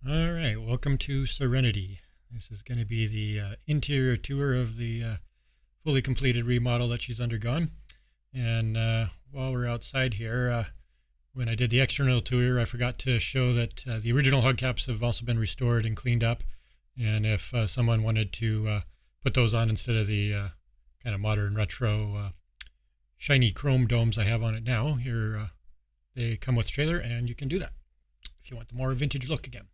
All right, welcome to Serenity. This is going to be the interior tour of the fully completed remodel that she's undergone. And while we're outside here, when I did the external tour, I forgot to show that the original hubcaps have also been restored and cleaned up. And if someone wanted to put those on instead of the kind of modern retro shiny chrome domes I have on it now, here they come with trailer, and you can do that if you want the more vintage look again.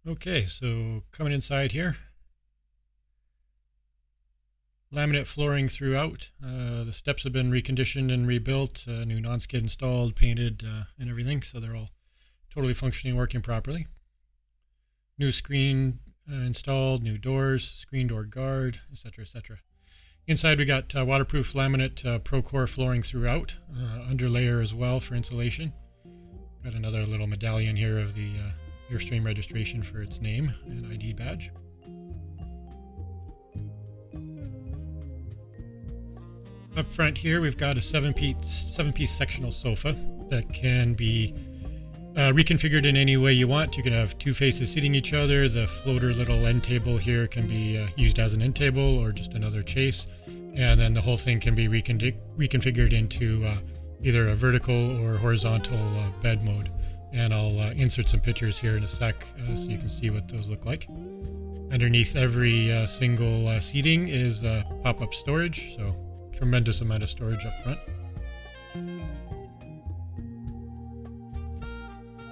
Okay, so coming inside here, laminate flooring throughout. The steps have been reconditioned and rebuilt, new non-skid installed, painted, and everything, so they're all totally functioning, working properly. New screen installed, new doors, screen door guard, etc., etc. Inside we got waterproof laminate Procore flooring throughout, underlayer as well for insulation. Got another little medallion here of the Airstream registration for its name and ID badge. Up front here we've got a seven-piece sectional sofa that can be reconfigured in any way you want. You can have two faces seating each other. The floater little end table here can be used as an end table or just another chase, and then the whole thing can be reconfigured into either a vertical or horizontal bed mode. And I'll insert some pictures here in a sec so you can see what those look like. Underneath every single seating is pop-up storage, so tremendous amount of storage up front.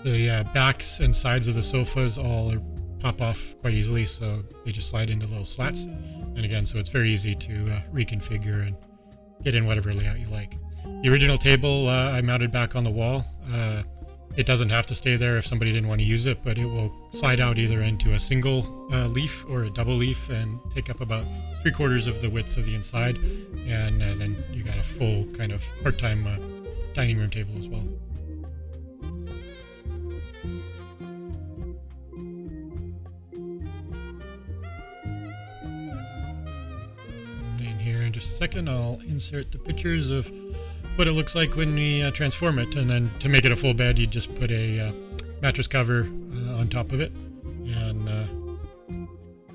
The backs and sides of the sofas all pop off quite easily, so they just slide into little slats. And again, so it's very easy to reconfigure and get in whatever layout you like. The original table I mounted back on the wall. It doesn't have to stay there if somebody didn't want to use it, but it will slide out either into a single leaf or a double leaf and take up about 3/4 of the width of the inside. And then you got a full kind of part-time dining room table as well. And here in just a second, I'll insert the pictures of what it looks like when we transform it, and then to make it a full bed you just put a mattress cover on top of it and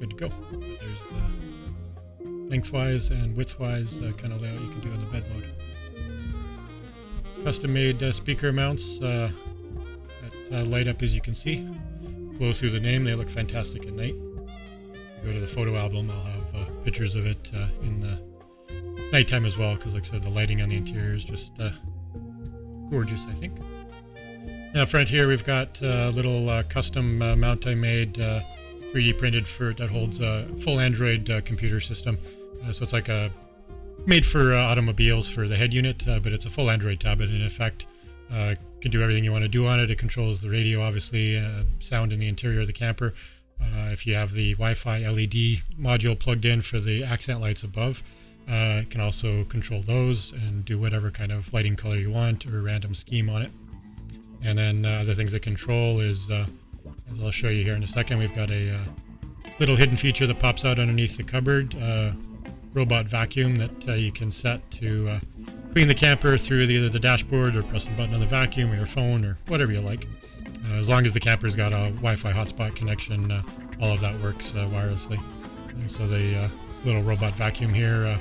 good to go. There's the lengthwise and widthwise kind of layout you can do in the bed mode. Custom made speaker mounts that light up, as you can see, glow through the name. They look fantastic at night. If you go to the photo album, I'll have pictures of it in the nighttime as well, because like I said, the lighting on the interior is just gorgeous, I think. Now up front here we've got a little custom mount I made 3D printed that holds a full Android computer system. So it's like made for automobiles for the head unit, but it's a full Android tablet, and in fact can do everything you want to do on it. It controls the radio, obviously, sound in the interior of the camper. If you have the Wi-Fi LED module plugged in for the accent lights above, it can also control those and do whatever kind of lighting color you want or random scheme on it. And then other things that control is, as I'll show you here in a second, we've got a little hidden feature that pops out underneath the cupboard, robot vacuum that you can set to clean the camper through either the dashboard or press the button on the vacuum or your phone or whatever you like. As long as the camper's got a Wi-Fi hotspot connection, all of that works wirelessly. And so the little robot vacuum here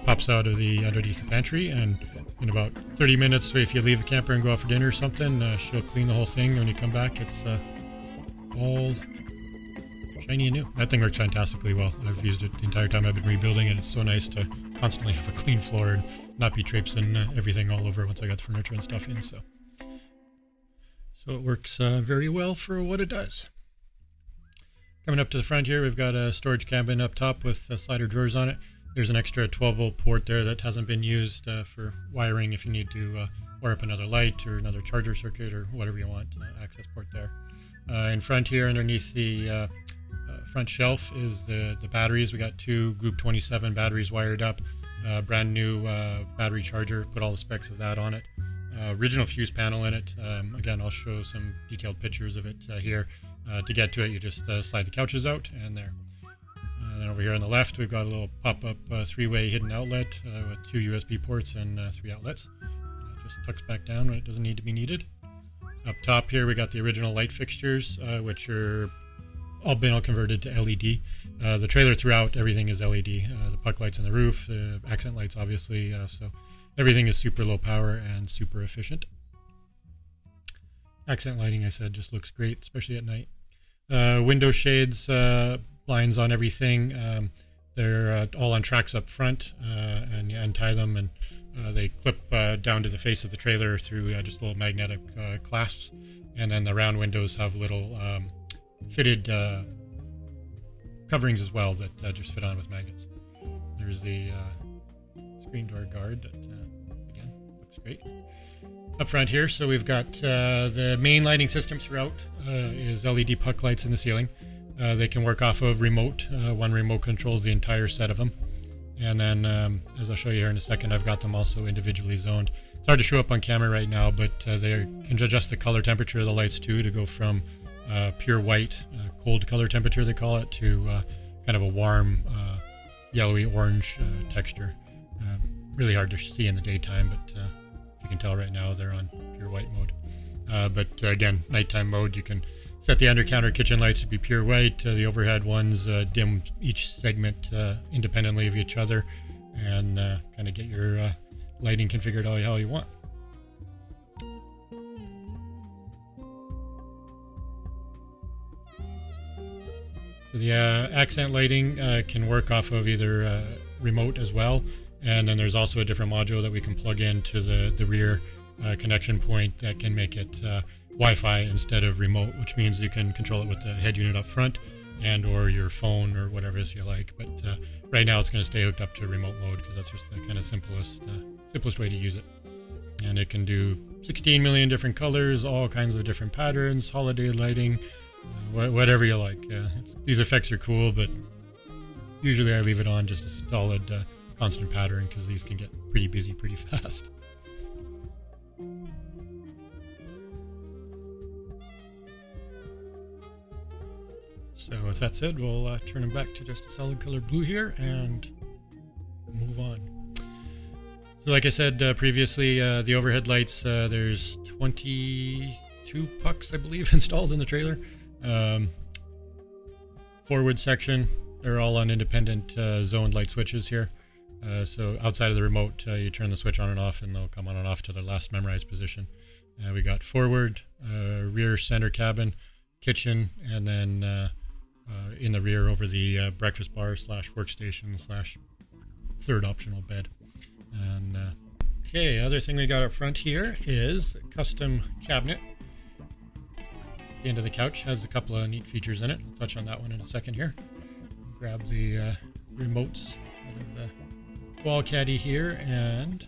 pops out of the underneath the pantry, and in about 30 minutes, if you leave the camper and go out for dinner or something, she'll clean the whole thing. When you come back, it's all shiny and new. That thing works fantastically well. I've used it the entire time I've been rebuilding it. It's so nice to constantly have a clean floor and not be traipsing everything all over once I got the furniture and stuff in. So it works very well for what it does. Coming up to the front here, we've got a storage cabinet up top with slider drawers on it. There's an extra 12-volt port there that hasn't been used for wiring if you need to wire up another light or another charger circuit or whatever you want, access port there. In front here, underneath the front shelf, is the batteries. We got two Group 27 batteries wired up, brand new battery charger, put all the specs of that on it. Original fuse panel in it. Again, I'll show some detailed pictures of it here. To get to it, you just slide the couches out, and there. And then over here on the left, we've got a little pop-up three-way hidden outlet with two USB ports and 3 outlets. It just tucks back down when it doesn't need to be needed. Up top here we got the original light fixtures, which are all been converted to LED. The trailer throughout, everything is LED. The puck lights on the roof, accent lights obviously, so everything is super low power and super efficient. Accent lighting, I said, just looks great, especially at night. Window shades, blinds on everything. They're all on tracks up front, and you untie them, and they clip down to the face of the trailer through just little magnetic clasps. And then the round windows have little fitted coverings as well that just fit on with magnets. There's the screen door guard that, again, looks great. Up front here, so we've got the main lighting system throughout is LED puck lights in the ceiling. They can work off of remote. One remote controls the entire set of them. And then, as I'll show you here in a second, I've got them also individually zoned. It's hard to show up on camera right now, but they can adjust the color temperature of the lights too, to go from pure white, cold color temperature they call it, to kind of a warm yellowy orange texture. Really hard to see in the daytime, but you can tell right now they're on pure white mode. But again, nighttime mode, you can set the under-counter kitchen lights to be pure white. The overhead ones dim each segment independently of each other, and kind of get your lighting configured how you want. So the accent lighting can work off of either remote as well, and then there's also a different module that we can plug into the rear connection point that can make it Wi-Fi instead of remote, which means you can control it with the head unit up front and or your phone or whatever it is you like. But right now it's going to stay hooked up to remote mode because that's just the kind of simplest way to use it. And it can do 16 million different colors, all kinds of different patterns, holiday lighting, whatever you like. These effects are cool, but usually I leave it on just a solid constant pattern because these can get pretty busy pretty fast. So with that said, we'll turn them back to just a solid color blue here and move on. So like I said previously, the overhead lights, there's 22 pucks, I believe, installed in the trailer. Forward section, they're all on independent zoned light switches here. So outside of the remote, you turn the switch on and off and they'll come on and off to their last memorized position. We got forward, rear center cabin, kitchen, and then in the rear over the breakfast bar / workstation / third optional bed. And okay, other thing we got up front here is a custom cabinet. The end of the couch has a couple of neat features in it. I'll touch on that one in a second here. Grab the remotes out of the wall caddy here, and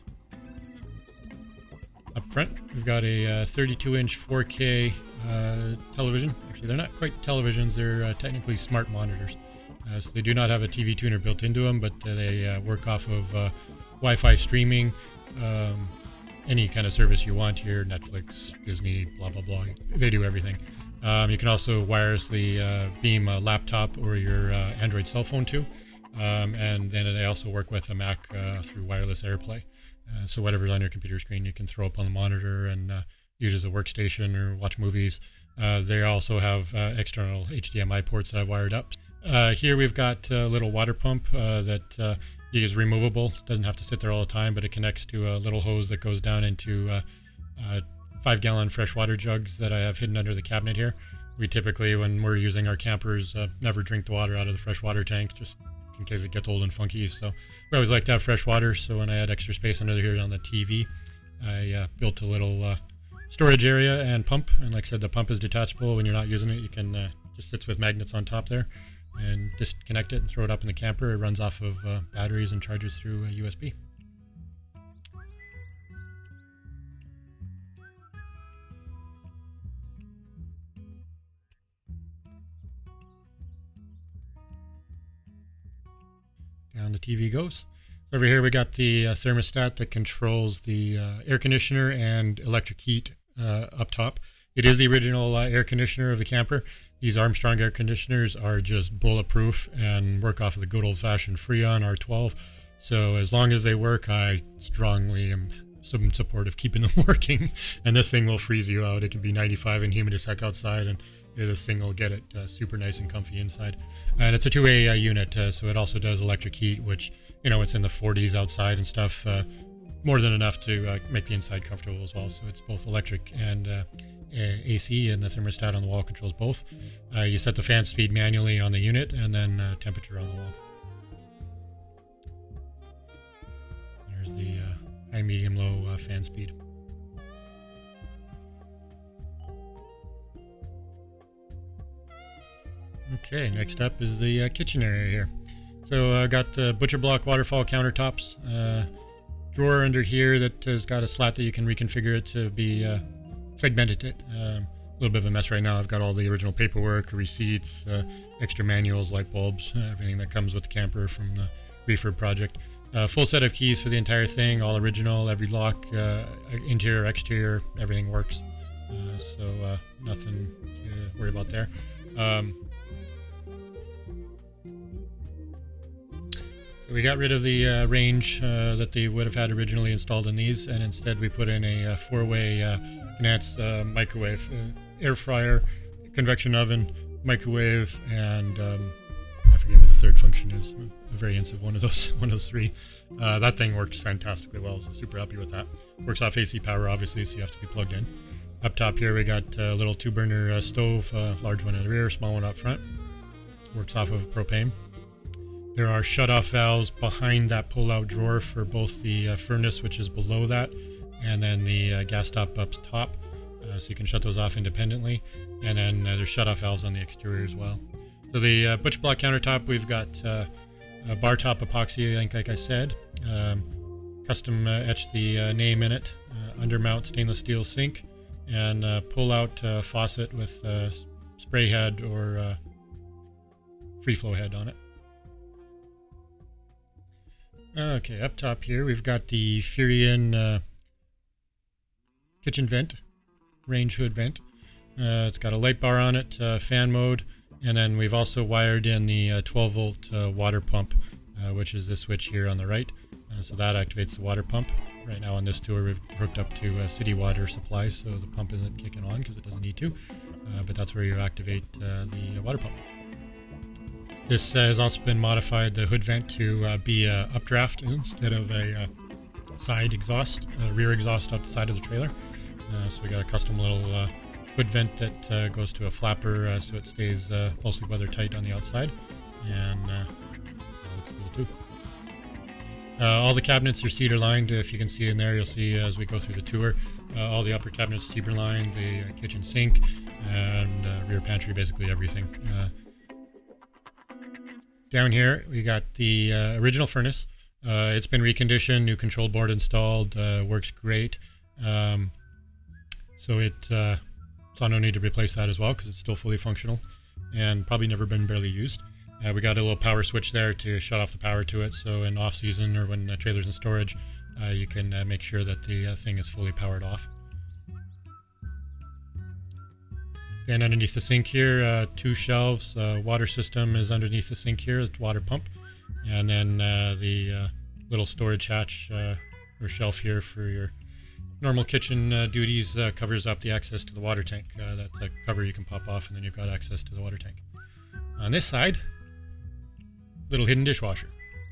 up front we've got a 32-inch 4K television. Actually, they're not quite televisions, they're technically smart monitors. So they do not have a TV tuner built into them, but they work off of Wi-Fi streaming, any kind of service you want here, Netflix, Disney, blah, blah, blah. They do everything. You can also wirelessly beam a laptop or your Android cell phone too. And then they also work with a Mac through wireless AirPlay. So whatever's on your computer screen, you can throw up on the monitor and use as a workstation or watch movies. They also have external HDMI ports that I've wired up. Here we've got a little water pump that is removable. It doesn't have to sit there all the time, but it connects to a little hose that goes down into 5-gallon freshwater jugs that I have hidden under the cabinet here. We typically, when we're using our campers, never drink the water out of the freshwater tank, just in case it gets old and funky. So we always like to have fresh water. So when I had extra space under here on the TV, I built a little storage area and pump. And like I said, the pump is detachable. When you're not using it, you can just sits with magnets on top there and disconnect it and throw it up in the camper. It runs off of batteries and charges through USB. Down the TV goes. Over here we got the thermostat that controls the air conditioner and electric heat up top. It is the original air conditioner of the camper. These Armstrong air conditioners are just bulletproof and work off of the good old-fashioned Freon R12. So as long as they work, I strongly am some support of keeping them working. And this thing will freeze you out. It can be 95 and humid as heck outside, and this thing will get it super nice and comfy inside. And it's a two-way unit, so it also does electric heat, which, it's in the 40s outside and stuff, more than enough to make the inside comfortable as well. So it's both electric and AC, and the thermostat on the wall controls both. You set the fan speed manually on the unit, and then temperature on the wall. There's the high, medium, low fan speed. Okay, next up is the kitchen area here. So I got butcher block waterfall countertops, drawer under here that has got a slat that you can reconfigure it to be segmented it. A little bit of a mess right now. I've got all the original paperwork, receipts, extra manuals, light bulbs, everything that comes with the camper from the refurb project. Full set of keys for the entire thing, all original, every lock, interior, exterior, everything works. So nothing to worry about there. We got rid of the range that they would have had originally installed in these, and instead we put in a four-way Gnatz microwave, air fryer, convection oven, microwave, and I forget what the third function is. A variance of one of those three. That thing works fantastically well, so super happy with that. Works off AC power, obviously, so you have to be plugged in. Up top here we got a little 2-burner stove, large one in the rear, small one up front. Works off of propane. There are shut-off valves behind that pull-out drawer for both the furnace, which is below that, and then the gas stop up top, so you can shut those off independently. And then there's shut-off valves on the exterior as well. So the butcher block countertop, we've got a bar top epoxy, I think, like I said. Custom etched the name in it, undermount stainless steel sink, and pull-out faucet with spray head or free flow head on it. Okay, up top here we've got the Furion kitchen vent, range hood vent. It's got a light bar on it, fan mode, and then we've also wired in the 12-volt water pump, which is this switch here on the right. So that activates the water pump. Right now on this tour we've hooked up to city water supply, so the pump isn't kicking on because it doesn't need to, but that's where you activate the water pump. This has also been modified, the hood vent, to be a updraft instead of a side exhaust, rear exhaust out the side of the trailer. So we got a custom little hood vent that goes to a flapper, so it stays mostly weather tight on the outside, and that looks cool too. All the cabinets are cedar lined. If you can see in there, you'll see as we go through the tour, all the upper cabinets cedar lined, the kitchen sink, and rear pantry, basically everything. Down here, we got the original furnace. It's been reconditioned, new control board installed, works great. So saw no need to replace that as well because it's still fully functional and probably never been barely used. We got a little power switch there to shut off the power to it, so in off season or when the trailer's in storage, you can make sure that the thing is fully powered off. And underneath the sink here, 2 shelves. Water system is underneath the sink here, the water pump. And then the little storage hatch or shelf here for your normal kitchen duties covers up the access to the water tank. That's a cover you can pop off, and then you've got access to the water tank. On this side, little hidden dishwasher.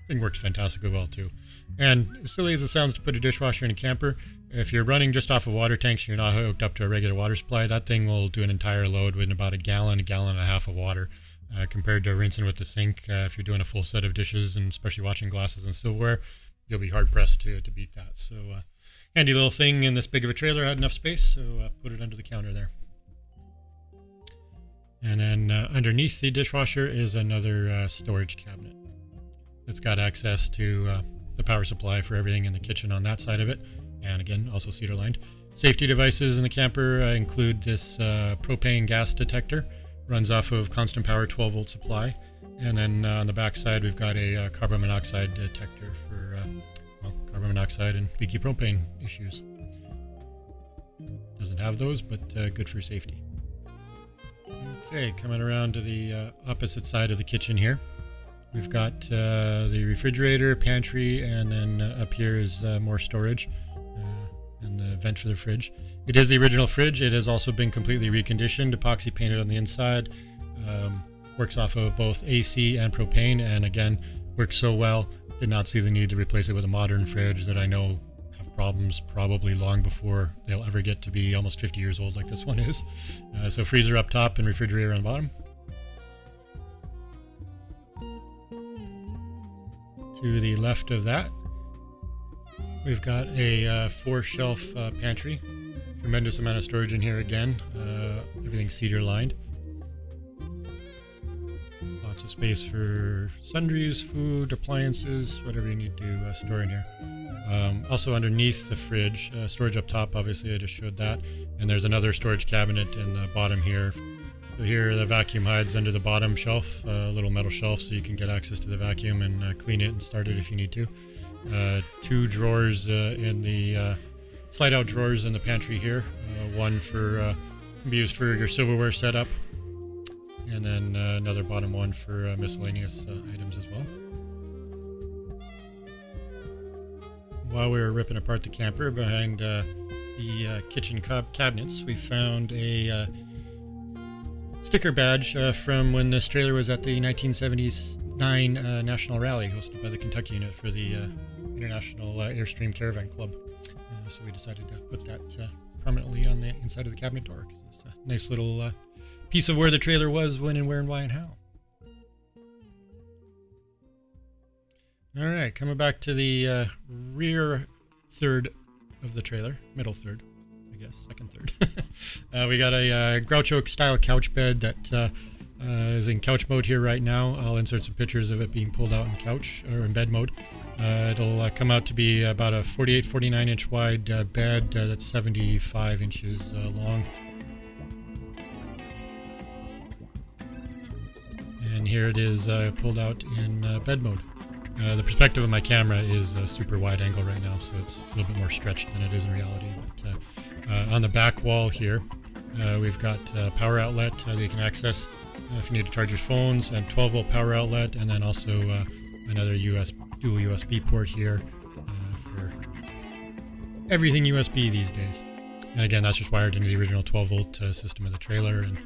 Thing works fantastically well too. And as silly as it sounds to put a dishwasher in a camper, if you're running just off of water tanks, you're not hooked up to a regular water supply, that thing will do an entire load with about a gallon and a half of water, compared to rinsing with the sink. If you're doing a full set of dishes, and especially washing glasses and silverware, you'll be hard pressed to beat that. So handy little thing in this big of a trailer, had enough space, so put it under the counter there. And then underneath the dishwasher is another storage cabinet. It's got access to the power supply for everything in the kitchen on that side of it, and again, also cedar lined. Safety devices in the camper include this propane gas detector, runs off of constant power 12-volt supply, and then on the back side we've got a carbon monoxide detector for carbon monoxide and leaky propane issues. Doesn't have those, but good for safety. Okay, coming around to the opposite side of the kitchen here. We've got the refrigerator, pantry, and then up here is more storage. vent for the fridge. It is the original fridge. It has also been completely reconditioned, epoxy painted on the inside. Works off of both AC and propane, and again, works so well, did not see the need to replace it with a modern fridge that I know have problems probably long before they'll ever get to be almost 50 years old like this one is. So freezer up top and refrigerator on the bottom. To the left of that, we've got a 4-shelf pantry. Tremendous amount of storage in here again. Everything's cedar lined. Lots of space for sundries, food, appliances, whatever you need to store in here. Also underneath the fridge, storage up top, obviously I just showed that. And there's another storage cabinet in the bottom here. So here the vacuum hides under the bottom shelf, a little metal shelf so you can get access to the vacuum and clean it and start it if you need to. 2 drawers in the slide out drawers in the pantry here. One for can be used for your silverware setup, and then another bottom one for miscellaneous items as well. While we were ripping apart the camper, behind the kitchen cabinets, we found a sticker badge from when this trailer was at the 1979 National Rally hosted by the Kentucky unit for the International Airstream Caravan Club. So we decided to put that prominently on the inside of the cabinet door, because it's a nice little piece of where the trailer was, when and where and why and how. All right, coming back to the rear third of the trailer, middle third, I guess, second third. We got a Groucho style couch bed that is in couch mode here right now. I'll insert some pictures of it being pulled out in couch or in bed mode. It'll come out to be about a 49 inch wide bed that's 75 inches long. And here it is pulled out in bed mode. The perspective of my camera is super wide angle right now, so it's a little bit more stretched than it is in reality. But on the back wall here, we've got a power outlet that you can access if you need to charge your phones, and 12-volt power outlet, and then also another dual USB port here for everything USB these days. And again, that's just wired into the original 12-volt system of the trailer and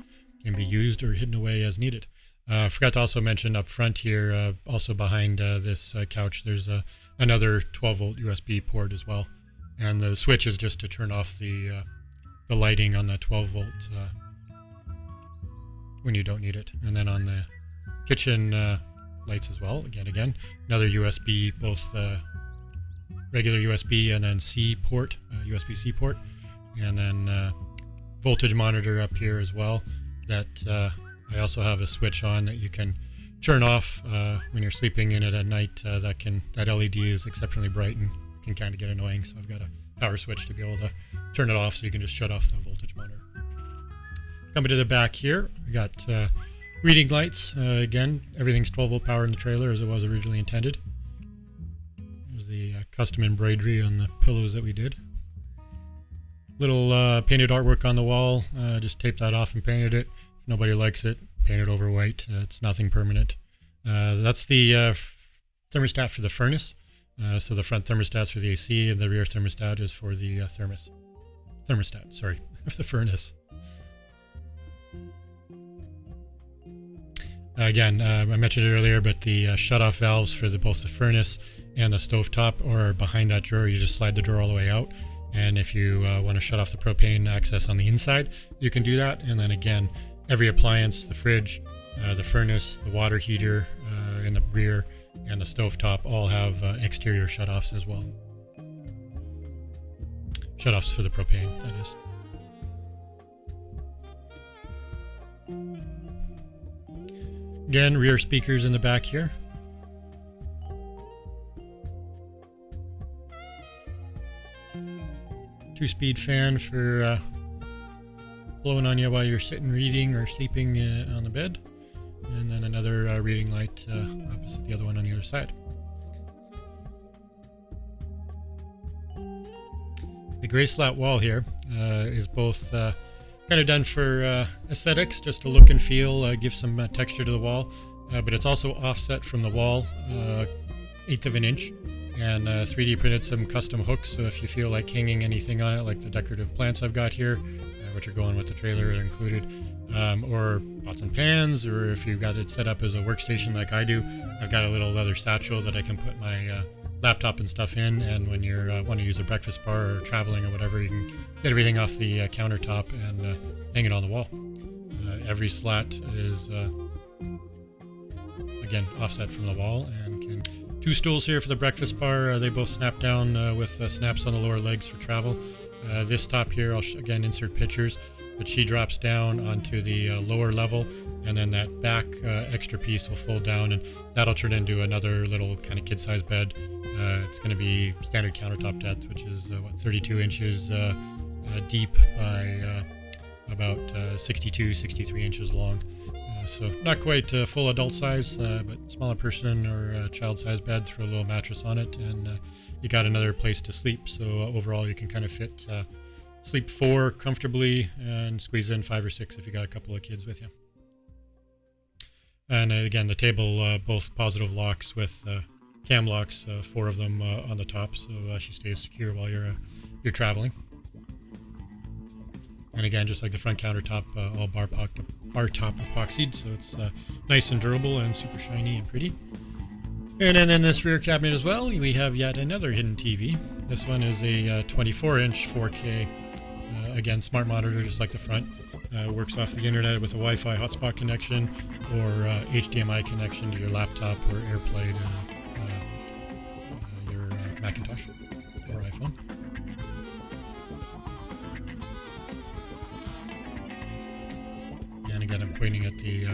can be used or hidden away as needed. Forgot to also mention up front here, also behind this couch, there's another 12-volt USB port as well. And the switch is just to turn off the lighting on the 12-volt when you don't need it. And then on the kitchen lights as well, again, another USB, both regular USB and then C port, USB-C port. And then voltage monitor up here as well, that I also have a switch on that you can turn off when you're sleeping in it at night. That LED is exceptionally bright and can kind of get annoying, so I've got a power switch to be able to turn it off, so you can just shut off the voltage monitor. Coming to the back here, we got reading lights. Again, everything's 12-volt power in the trailer as it was originally intended. There's the custom embroidery on the pillows that we did. Little painted artwork on the wall. Just taped that off and painted it. If nobody likes it, paint it over white. It's nothing permanent. That's the thermostat for the furnace. So the front thermostat's for the AC, and the rear thermostat is for the thermostat, sorry, for the furnace. Again, I mentioned it earlier, but the shutoff valves for both the furnace and the stovetop are behind that drawer. You just slide the drawer all the way out. And if you want to shut off the propane access on the inside, you can do that. And then again, every appliance, the fridge, the furnace, the water heater in the rear, and the stovetop all have exterior shutoffs as well. Shutoffs for the propane, that is. Again, rear speakers in the back here. Two-speed fan for blowing on you while you're sitting reading or sleeping on the bed. And then another reading light opposite the other one on the other side. The gray slat wall here is both kind of done for aesthetics, just to look and feel, give some texture to the wall, but it's also offset from the wall 1/8 of an inch, and 3D printed some custom hooks. So if you feel like hanging anything on it, like the decorative plants I've got here, which are going with the trailer, are included, or pots and pans, or if you've got it set up as a workstation like I do, I've got a little leather satchel that I can put my laptop and stuff in, and when you want to use a breakfast bar or traveling or whatever, you can get everything off the countertop and hang it on the wall. Every slat is again offset from the wall, and can 2 stools here for the breakfast bar. They both snap down with snaps on the lower legs for travel. This top here, I'll again insert pictures, but she drops down onto the lower level, and then that back extra piece will fold down, and that'll turn into another little kind of kid-sized bed. It's going to be standard countertop depth, which is 32 inches deep by about 63 inches long. So not quite full adult size, but smaller person or child size bed. Throw a little mattress on it, and you got another place to sleep. So overall, you can kind of fit sleep 4 comfortably and squeeze in 5 or 6 if you got a couple of kids with you. And again, the table both positive locks with cam locks, 4 of them on the top, so she stays secure while you're traveling. And again, just like the front countertop, all bar top epoxied, so it's nice and durable and super shiny and pretty. And then in this rear cabinet as well, we have yet another hidden TV. This one is a 24-inch 4K, again, smart monitor, just like the front. Works off the internet with a Wi-Fi hotspot connection or HDMI connection to your laptop or AirPlay to your Macintosh or iPhone. And again, I'm pointing at the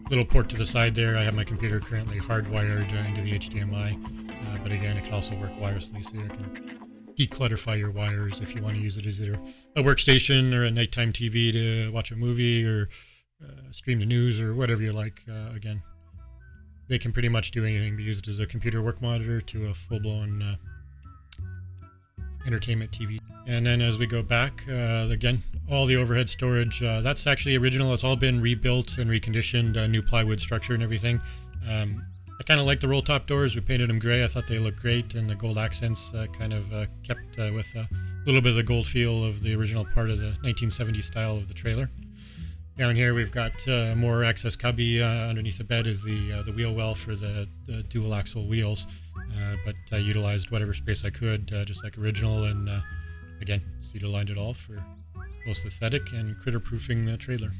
little port to the side there. I have my computer currently hardwired into the HDMI, but again, it can also work wirelessly, so you can declutterify your wires if you want to use it as either a workstation or a nighttime TV to watch a movie or stream the news or whatever you like. Again, they can pretty much do anything, be used as a computer work monitor to a full-blown entertainment TV. And then as we go back, again, all the overhead storage, that's actually original. It's all been rebuilt and reconditioned, new plywood structure and everything. I kind of like the roll top doors. We painted them gray. I thought they looked great, and the gold accents kind of kept with a little bit of the gold feel of the original part of the 1970s style of the trailer. Down here we've got more access cubby. Underneath the bed is the wheel well for the dual axle wheels, but I utilized whatever space I could, just like original, and again, cedar lined it all for both aesthetic and critter proofing the trailer.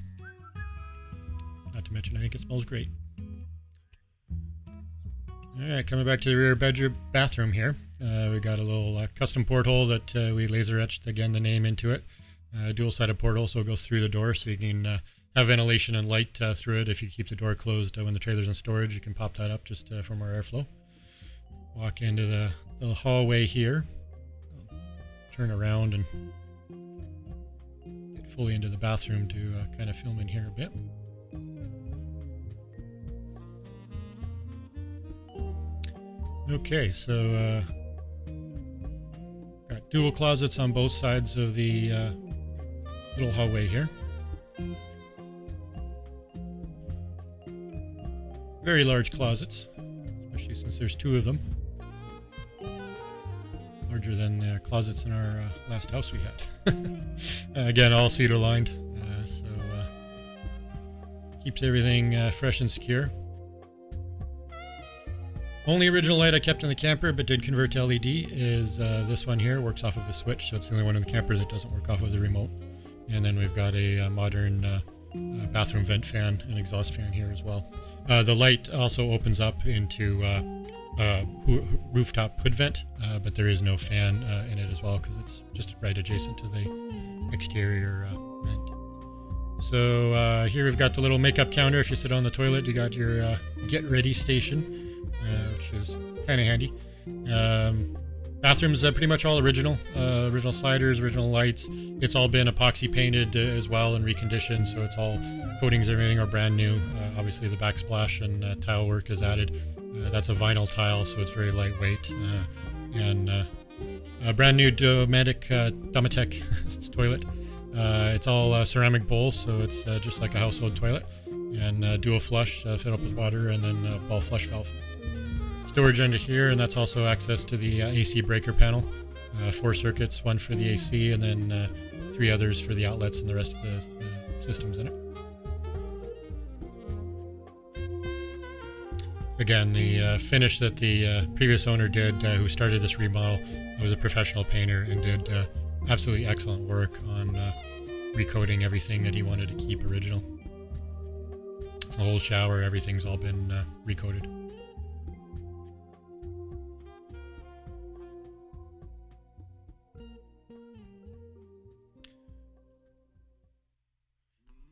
Not to mention, I think it smells great. Alright, coming back to the rear bedroom bathroom here. We got a little custom porthole that we laser etched, again, the name into it. Dual-sided porthole, so it goes through the door, so you can have ventilation and light through it. If you keep the door closed when the trailer's in storage, you can pop that up just for more airflow. Walk into the hallway here. Turn around and get fully into the bathroom to kind of film in here a bit. Okay, so got dual closets on both sides of the little hallway here. Very large closets, especially since there's 2 of them. Larger than the closets in our last house we had. Again, all cedar lined, so keeps everything fresh and secure. Only original light I kept in the camper, but did convert to LED, is this one here. Works off of a switch, so it's the only one in the camper that doesn't work off of the remote. And then we've got a modern bathroom vent fan and exhaust fan here as well. The light also opens up into rooftop hood vent, but there is no fan in it as well because it's just right adjacent to the exterior vent. So here we've got the little makeup counter. If you sit on the toilet, you got your get ready station. Which is kind of handy. Bathroom's pretty much all original. Original sliders, original lights. It's all been epoxy painted as well and reconditioned, so it's all coatings and everything are brand new. Obviously the backsplash and tile work is added. That's a vinyl tile, so it's very lightweight. And a brand new Dometic toilet. It's all ceramic bowls, so it's just like a household toilet. And dual flush, fill up with water, and then ball flush valve. storage under here, and that's also access to the AC breaker panel. 4 circuits, 1 for the AC, and then 3 others for the outlets and the rest of the systems in it. Again, the finish that the previous owner did, who started this remodel, was a professional painter and did absolutely excellent work on recoating everything that he wanted to keep original. The whole shower, everything's all been recoated.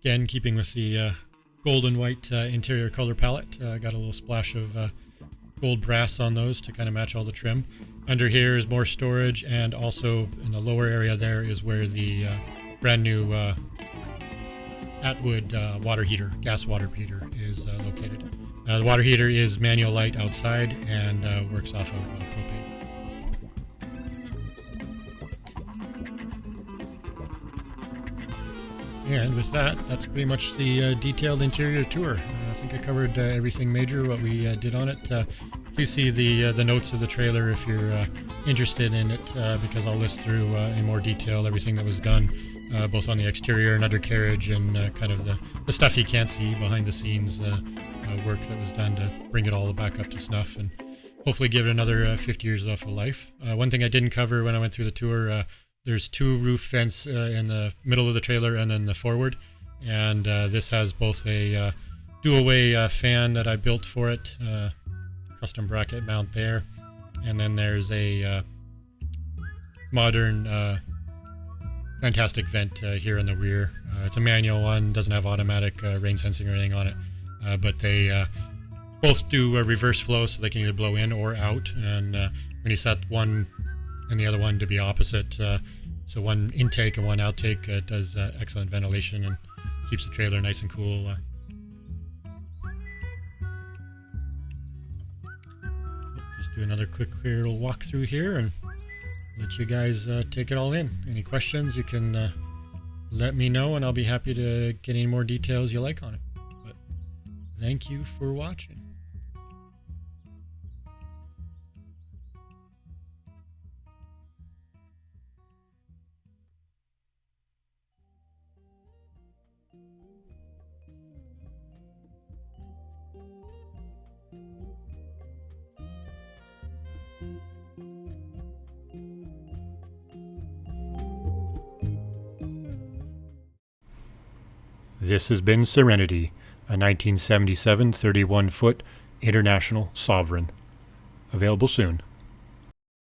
Again, keeping with the gold and white interior color palette, got a little splash of gold brass on those to kind of match all the trim. Under here is more storage, and also in the lower area there is where the brand new Atwood water heater, gas water heater, is located. The water heater is manual light outside and works off of propane. And with that, that's pretty much the detailed interior tour. I think I covered everything major, what we did on it. Please see the notes of the trailer if you're interested in it, because I'll list through in more detail everything that was done, both on the exterior and undercarriage, and kind of the stuff you can't see behind the scenes work that was done to bring it all back up to snuff and hopefully give it another 50 years off of life. One thing I didn't cover when I went through the tour, there's 2 roof vents in the middle of the trailer and then the forward, and this has both a dual-way fan that I built for it, custom bracket mount there, and then there's a modern fantastic vent here in the rear. It's a manual one, doesn't have automatic rain sensing or anything on it, but they both do a reverse flow, so they can either blow in or out, and when you set one and the other one to be opposite, so one intake and one outtake, does excellent ventilation and keeps the trailer nice and cool. Just do another quick little walkthrough here and let you guys take it all in. Any questions, you can let me know, and I'll be happy to get any more details you like on it. But thank you for watching. This has been Serenity, a 1977 31-foot International Sovereign. Available soon.